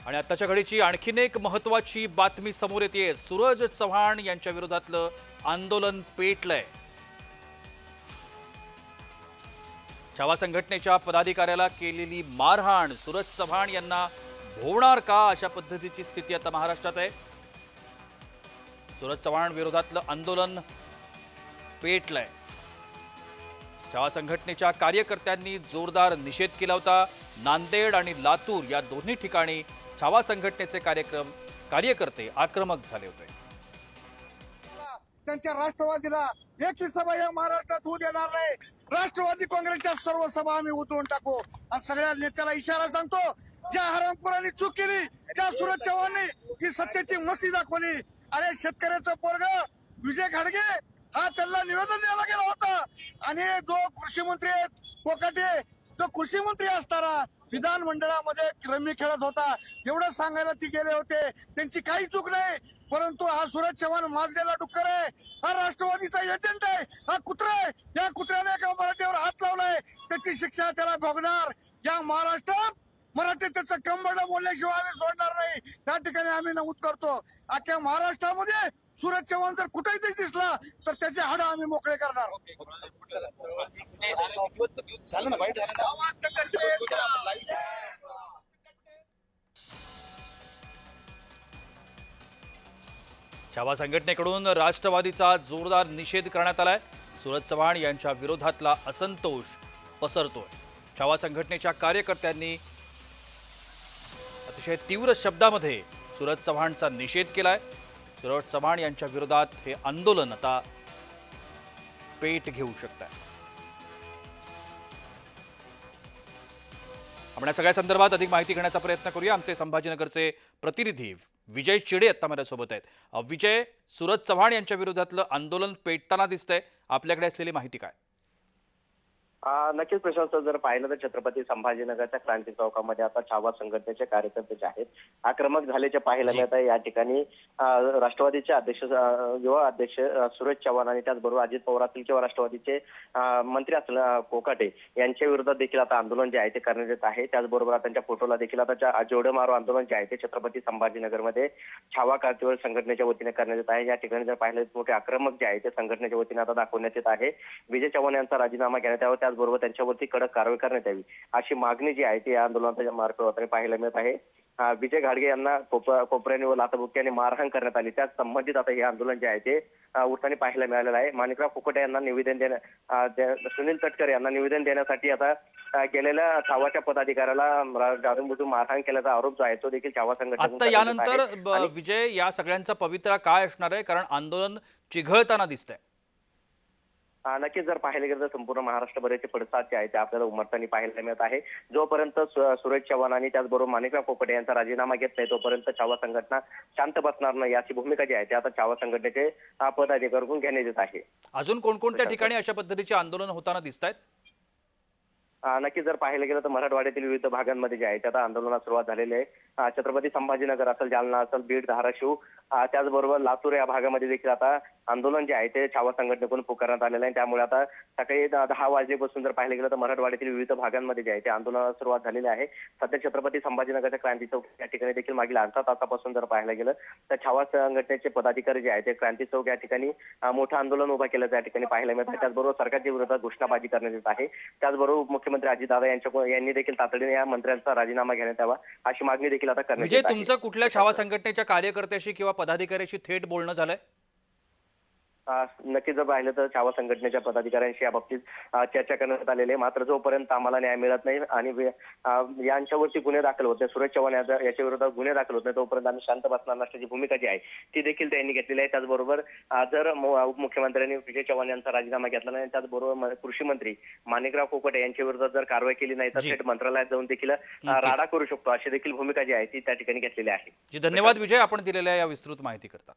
आणि आताच्या घडीची आणखीन एक महत्त्वाची बातमी समोर येते। सूरज चव्हाण यांच्या विरोधातलं आंदोलन पेटलंय। छावा संघटनेच्या पदाधिकाऱ्याला केलेली मारहाण सूरज चव्हाण यांना भोवणार का, अशा पद्धतीची स्थिती आता महाराष्ट्रात आहे। सूरज चव्हाण विरोधातलं आंदोलन पेटलंय। छावा संघटनेच्या कार्यकर्त्यांनी जोरदार निषेध केला होता। नांदेड आणि लातूर या दोन्ही ठिकाणी छावा संघटनेचे कार्यकर्ते आक्रमक झाले होते। त्यांच्या राष्ट्रवादीला एकही सभा या महाराष्ट्रात होऊ देणार नाही। राष्ट्रवादी काँग्रेसच्या सर्व सभा आम्ही उतरून टाकू आणि सगळ्या नेत्याला इशारा सांगतो, ज्या हरामखोरांनी चूक केली त्या सूरज चव्हाणने ही सत्तेची मस्ती दाखवली। अरे शेतकऱ्याचं पोरग विजय घाडगे हा त्यांना निवेदन द्यायला गेला होता आणि जो कृषी मंत्री कोकाटे जो कृषी मंत्री असताना विधानमंडळामध्ये रमी खेळत होता, एवढं सांगायला ती गेले होते। त्यांची काही चूक नाही, परंतु हा सूरज चव्हाण माजलेला डुक्कर आहे, हा राष्ट्रवादीचा एजंट आहे, हा कुत्रा आहे। या कुत्र्याने एका मराठीवर हात लावलाय, त्याची शिक्षा त्याला भोगणार। या महाराष्ट्रात मराठी त्याचं कंबरडं बोलल्याशिवाय आम्ही सोडणार नाही, त्या ठिकाणी आम्ही नमूद करतो। अख्ख्या महाराष्ट्रामध्ये सूरज चव्हाण जर कुठेही दिसला तर त्याचे हाड आम्ही मोकळे करणार। छावा संघटनेकडून राष्ट्रवादीचा जोरदार निषेध करण्यात आलाय। सूरज चव्हाण यांच्या विरोधातला असंतोष पसरतोय। छावा संघटनेच्या कार्यकर्त्यांनी अतिशय तीव्र शब्दामध्ये सूरज चव्हाणचा निषेध केलाय। सूरज चव्हाण यांच्या विरोधात हे आंदोलन आता पेट घेऊ शकत आहे। आपण या सगळ्या संदर्भात अधिक माहिती घेण्याचा प्रयत्न करूया। आमचे संभाजीनगरचे प्रतिनिधी विजय चिडे आता माझ्यासोबत आहेत। विजय, सूरज चव्हाण यांच्या विरोधातलं आंदोलन पेटताना दिसतंय, आपल्याकडे असलेली माहिती काय? नक्कीच प्रशांत, जर पाहिलं तर छत्रपती संभाजीनगरच्या क्रांती चौकामध्ये आता छावा संघटनेचे कार्यकर्ते जे आहेत आक्रमक झाल्याचे पाहायला मिळत आहे। या ठिकाणी राष्ट्रवादीचे अध्यक्ष युवा अध्यक्ष सूरज चव्हाण आणि त्याचबरोबर अजित पवार असतील किंवा राष्ट्रवादीचे मंत्री असतील कोकाटे यांच्या विरोधात देखील आता आंदोलन जे आहे ते करण्यात येत आहे। त्याचबरोबर त्यांच्या फोटोला देखील आता जेवढे मारो आंदोलन जे आहे ते छत्रपती संभाजीनगरमध्ये छावा क्रांतीवीर संघटनेच्या वतीने करण्यात येत आहे। या ठिकाणी जर पाहिलं मोठे आक्रमक जे आहे ते संघटनेच्या वतीने आता दाखवण्यात येत आहे। विजय चव्हाण यांचा राजीनामा घेण्यात यावा, त्याचबरोबर त्यांच्यावरती कडक कारवाई करण्यात यावी अशी मागणी जी आहे ती या आंदोलनाच्या मार्फत पाहायला मिळत आहे। विजय घाडगे यांना कोपऱ्याने व लाथाबुक्क्याने मारहाण करण्यात आली, त्याच संबंधित आता हे आंदोलन जे आहे ते उठताना पाहायला मिळालेलं आहे। माणिकराव कोकाटे यांना निवेदन सुनील तटकरे यांना निवेदन देण्यासाठी आता गेलेल्या छावाच्या पदाधिकाऱ्याला जाणून मारहाण केल्याचा आरोप जो आहे तो देखील छावा संघटनेकडून आता यानंतर विजय या सगळ्यांचा पवित्रा काय असणार आहे, कारण आंदोलन चिघळताना दिसतंय? नक्कीच जर पाहायला गेलं तर संपूर्ण महाराष्ट्रभराचे पडसाद जे आहे ते आपल्याला उमटताना पाहायला मिळत आहे। जोपर्यंत सूरज चव्हाण आणि त्याचबरोबर माणिकराव कोकाटे यांचा राजीनामा घेत नाही तोपर्यंत छावा संघटना शांत बसणार नाही, याची भूमिका जी आहे ते आता छावा संघटनेचे पदाधिकाऱ्यांकडून घेण्यात येत आहे। अजून कोणकोणत्या ठिकाणी अशा पद्धतीचे आंदोलन होताना दिसत आहेत? नक्की जर पाहायला गेलं तर मराठवाड्यातील विविध भागांमध्ये जे आहे आता आंदोलनास सुरुवात झालेली आहे। छत्रपती संभाजीनगर असेल, जालना असेल, बीड, धाराशिव, त्याचबरोबर लातूर या भागामध्ये देखील आता आंदोलन जे आहे ते छावा संघटनेकडून पुकारण्यात आलेलं आहे। त्यामुळे आता सकाळी 10 वाजल्यापासून जर पाहिलं गेलं तर मराठवाड्यातील विविध भागांमध्ये जे आहे ते आंदोलनास सुरुवात झालेली आहे। सध्या छत्रपती संभाजीनगरच्या क्रांती चौक या ठिकाणी देखील मागील अर्धा तासापासून जर पाहायला गेलं तर छावा संघटनेचे पदाधिकारी जे आहे ते क्रांती चौक या ठिकाणी मोठं आंदोलन उभा केलं त्या ठिकाणी पाहायला मिळत आहे। त्याचबरोबर सरकारच्या विरोधात घोषणाबाजी करण्यात येत आहे। त्याचबरोबर उपमुख्यमंत्री अजितदादा यांनी देखील तातडीने या मंत्र्यांचा राजीनामा घेण्यात यावा अशी मागणी देखील आता करण्यात येत आहे। तुमचं कुठल्या छावा संघटनेच्या कार्यकर्त्याशी किंवा पदाधिकाऱ्याशी थेट बोलणं झालंय? नक्की जर पाहिलं तर छावा संघटनेच्या पदाधिकाऱ्यांशी या बाबतीत चर्चा करण्यात आलेली आहे, मात्र जोपर्यंत आम्हाला न्याय मिळत नाही आणि यांच्यावरती गुन्हे दाखल होत नाही, सूरज चव्हाण याच्या विरोधात गुन्हे दाखल होत नाही तोपर्यंत आम्ही शांत बसणार नसल्याची भूमिका जी आहे ती देखील त्यांनी घेतलेली आहे। त्याचबरोबर जर उपमुख्यमंत्र्यांनी विजय चव्हाण यांचा राजीनामा घेतला नाही, त्याचबरोबर कृषी मंत्री माणिकराव कोकाटे यांच्या विरोधात जर कारवाई केली नाही तर थेट मंत्रालयात जाऊन देखील राडा करू शकतो अशी देखील भूमिका जी आहे ती त्या ठिकाणी घेतलेली आहे। धन्यवाद विजय, आपण दिलेल्या या विस्तृत माहिती करता।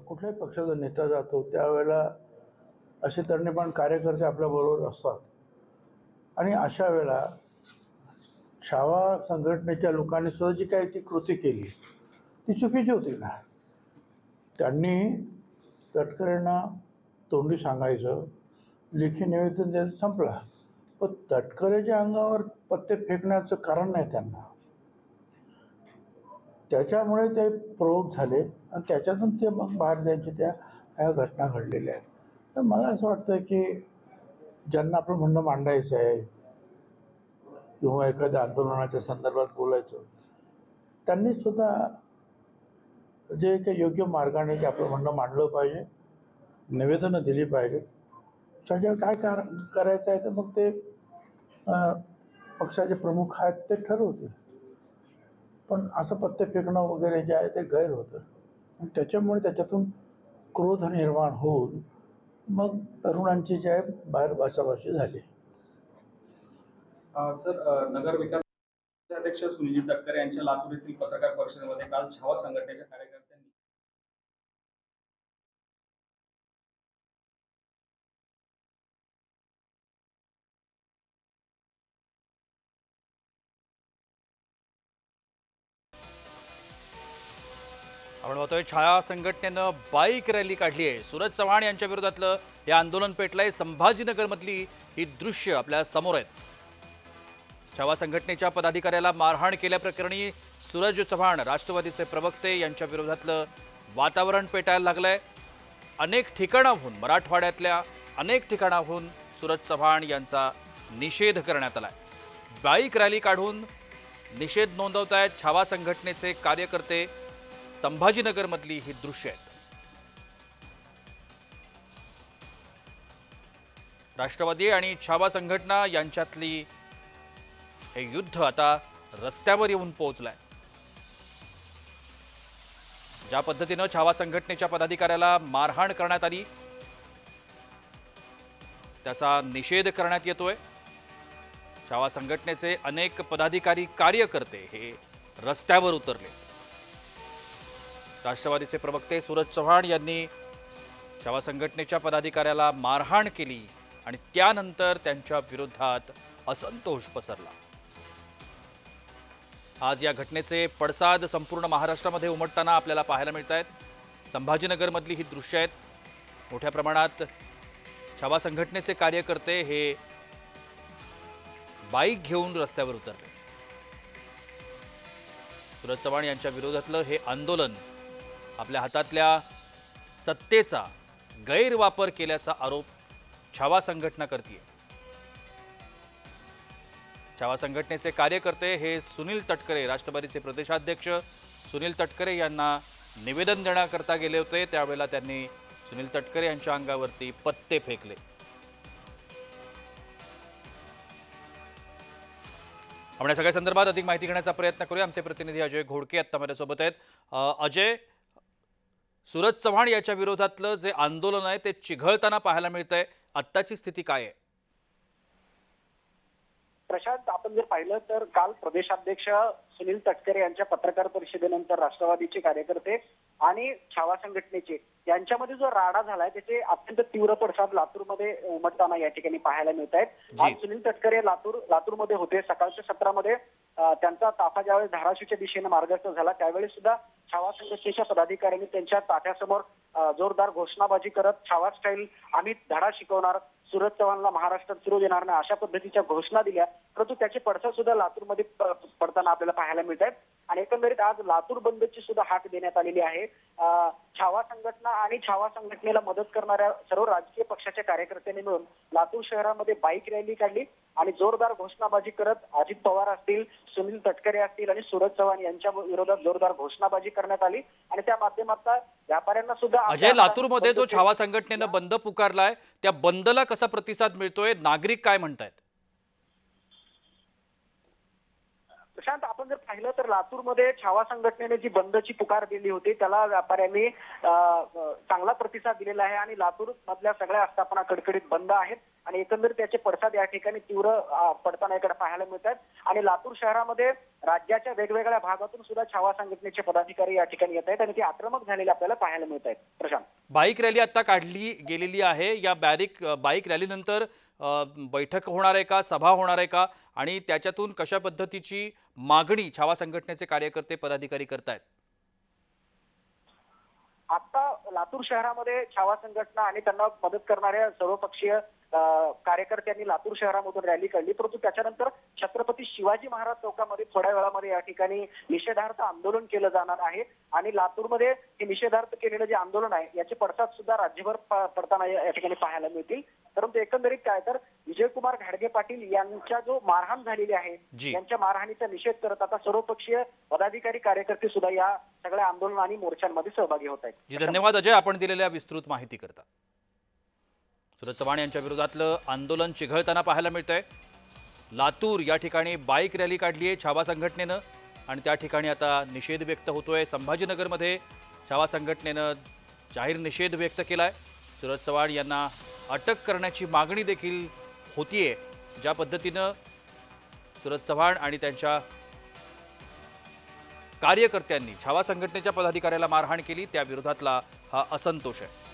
कुठल्याही पक्षाचा नेता जातो त्यावेळेला असे तरणीपण कार्यकर्ते आपल्याबरोबर असतात आणि अशा वेळेला छावा संघटनेच्या लोकांनी सुद्धा जी काही ती कृती केली ती चुकीची होती ना। त्यांनी तटकरेंना तोंडी सांगायचं, लेखी निवेदन द्यायचं, संपला। पण तटकरेच्या अंगावर पत्ते फेकण्याचं कारण नाही त्यांना. त्याच्यामुळे ते प्रवोक झाले आणि त्याच्यातून ते मग बाहेर जायचे त्या ह्या घटना घडलेल्या आहेत. तर मला असं वाटतं की ज्यांना आपलं म्हणणं मांडायचं आहे किंवा एखाद्या आंदोलनाच्या संदर्भात बोलायचं, त्यांनी सुद्धा जे काही योग्य मार्गाने जे आपलं म्हणणं मांडलं पाहिजे, निवेदनं दिली पाहिजेत. त्याच्यावर काय करायचं आहे तर मग ते पक्षाचे प्रमुख आहेत ते ठरवतील. पण असं पत्ते फेकणं वगैरे जे आहे ते गैर होतं आणि त्याच्यामुळे त्याच्यातून क्रोध निर्माण होऊन मग तरुणांची जे आहे बाहेर बाचाबाची झाली. सर, नगर विकास अध्यक्ष सुनील तटकरे यांच्या लातूर येथील पत्रकार परिषदेमध्ये काल छावा संघटनेच्या कार्यकर्त्यांनी आपण बघतोय छाया संघटनेनं बाईक रॅली काढली आहे. सूरज चव्हाण यांच्या विरोधातलं हे आंदोलन पेटलंय. संभाजीनगरमधली ही दृश्य आपल्या समोर आहेत. छावा संघटनेच्या पदाधिकाऱ्याला मारहाण केल्याप्रकरणी सूरज चव्हाण राष्ट्रवादीचे प्रवक्ते यांच्या विरोधातलं वातावरण पेटायला लागलंय. अनेक ठिकाणाहून, मराठवाड्यातल्या अनेक ठिकाणाहून सूरज चव्हाण यांचा निषेध करण्यात आलाय. बाईक रॅली काढून निषेध नोंदवतायत छावा संघटनेचे कार्यकर्ते. संभाजीनगरमधली ही दृश्य आहेत. राष्ट्रवादी आणि छावा संघटना यांच्यातली हे युद्ध आता रस्त्यावर येऊन पोहोचलंय. ज्या पद्धतीनं छावा संघटनेच्या पदाधिकाऱ्याला मारहाण करण्यात आली त्याचा निषेध करण्यात येतोय. छावा संघटनेचे अनेक पदाधिकारी, कार्यकर्ते हे रस्त्यावर उतरले. राष्ट्रवादीचे प्रवक्ते सूरज चव्हाण यांनी छावा संघटनेच्या पदाधिकाऱ्याला मारहाण केली आणि त्यानंतर त्यांच्या विरोधात असंतोष पसरला. आज या घटनेचे पडसाद संपूर्ण महाराष्ट्रामध्ये उमटताना आपल्याला पाहायला मिळत आहेत. संभाजीनगरमधली ही दृश्य आहेत. मोठ्या प्रमाणात छावा संघटनेचे कार्यकर्ते हे बाईक घेऊन रस्त्यावर उतरले. सूरज चव्हाण यांच्या विरोधातलं हे आंदोलन आपल्या हातातल्या सत्तेचा गैरवापर केल्याचा आरोप छावा संघटना करते. छावा संघटनेचे कार्यकर्ते हे सुनील तटकरे, राष्ट्रवादीचे प्रदेशाध्यक्ष सुनील तटकरे यांना निवेदन देण्याकरता गेले होते. त्यावेळेला त्यांनी सुनील तटकरे यांच्या अंगावरती पत्ते फेकले. आपण या सगळ्या संदर्भात अधिक माहिती घेण्याचा प्रयत्न करूया. आमचे प्रतिनिधी अजय घोडके आता माझ्यासोबत आहेत. अजय, सूरज चव्हाण याच्या विरोधातलं जे आंदोलन आहे ते चिघळताना पाहायला मिळतंय. आत्ताची स्थिती काय आहे? प्रशांत, आपण जर पाहिलं तर काल प्रदेशाध्यक्ष सुनील तटकरे यांच्या पत्रकार परिषदेनंतर राष्ट्रवादीचे कार्यकर्ते आणि छावा संघटनेचे यांच्यामध्ये जो राडा झालाय त्याचे अत्यंत तीव्र पडसाद लातूरमध्ये उमटताना या ठिकाणी पाहायला मिळत आहेत. आज सुनील तटकरे लातूरमध्ये होते. सकाळच्या सत्रामध्ये त्यांचा ताफा ज्यावेळेस धाराशिवच्या दिशेने मार्गस्थ झाला त्यावेळेस सुद्धा छावा संघटनेच्या पदाधिकाऱ्यांनी त्यांच्या ताफ्यासमोर जोरदार घोषणाबाजी करत छावा स्टाईल आम्ही धडा शिकवणार, सूरज चव्हाणला महाराष्ट्रात फिरू देणार नाही अशा पद्धतीच्या घोषणा दिल्या. परंतु त्याचे पडसाद सुद्धा लातूरमध्ये पडताना आपल्याला पाहायला मिळत आहेत. आणि एकंदरीत आज लातूर बंदची सुद्धा हाक देण्यात आलेली आहे. छावा संघटना आणि छावा संघटनेला मदत करणाऱ्या सर्व राजकीय पक्षाच्या कार्यकर्त्यांनी मिळून लातूर शहरामध्ये बाईक रॅली काढली आणि जोरदार घोषणाबाजी करत अजित पवार असतील, सुनील तटकरे असतील आणि सूरज चव्हाण यांच्या विरोधात जोरदार घोषणाबाजी करण्यात आली. आणि त्या माध्यमातून व्यापाऱ्यांना सुद्धा अजय, लातूरमध्ये जो छावा संघटनेनं बंद पुकारलाय त्या बंदला कसा प्रतिसाद मिळतोय? नागरिक काय म्हणतायत? प्रशांत, आपण जर पाहिलं तर लातूरमध्ये छावा संघटनेने जी बंदची पुकार दिली होती त्याला व्यापाऱ्यांनी चांगला प्रतिसाद दिलेला आहे आणि लातूर मधल्या सगळ्या आस्थापना कडकडीत बंद आहेत आणि एकंदरीत त्याचे पडसाद या ठिकाणी तीव्र पडताना इकडे पाहायला मिळतात. आणि लातूर शहरामध्ये राज्याच्या वेगवेगळ्या भागातून सुद्धा छावा संघटनेचे पदाधिकारी या ठिकाणी येत आहेत आणि ते आक्रमक झालेले आपल्याला पाहायला मिळत आहेत. प्रशांत, बाईक रॅली आता काढली गेलेली आहे. या बाईक रॅलीनंतर बैठक होणार आहे का, सभा होणार आहे का, आणि त्याच्यातून कशा पद्धतीची मागणी छावा संघटनेचे कार्यकर्ते, पदाधिकारी करतायत? आता लातूर शहरामध्ये छावा संघटना आणि त्यांना मदत करणाऱ्या सर्वपक्षीय कार्यकर्त्यांनी लातूर शहरामधून रॅली काढली, परंतु त्याच्यानंतर छत्रपती शिवाजी महाराज चौकामध्ये थोड्या वेळामध्ये या ठिकाणी निषेधार्थ आंदोलन केलं जाणार आहे आणि लातूरमध्ये हे निषेधार्थ केलेलं जे आंदोलन आहे याचे पडसाद सुद्धा राज्यभर पडताना या ठिकाणी पाहायला मिळतील. परंतु एकंदरीत काय तर विजयकुमार घाडगे पाटील यांच्या जो मारहाण झालेली आहे जी. यांच्या मारहाणीचा निषेध करत आता सर्वपक्षीय पदाधिकारी कार्यकर्ते सुद्धा या सगळ्या आंदोलन आणि मोर्चांमध्ये सहभागी होत आहेत. जी, धन्यवाद अजय, आपण दिलेल्या विस्तृत माहिती करता. सुरज चव्हाण यांच्या विरोधातलं आंदोलन चिघळताना पाहायला मिळतंय. लातूर या ठिकाणी बाईक रॅली काढली आहे छावा संघटनेनं आणि त्या ठिकाणी आता निषेध व्यक्त होतोय. संभाजीनगरमध्ये छावा संघटनेनं जाहीर निषेध व्यक्त केलाय. सुरज चव्हाण यांना अटक करण्याची मागणी देखील होतीये. ज्या पद्धतीनं सुरज चव्हाण आणि त्यांच्या कार्यकर्त्यांनी छावा संघटनेच्या पदाधिकाऱ्याला मारहाण केली त्या विरोधातला हा असंतोष आहे.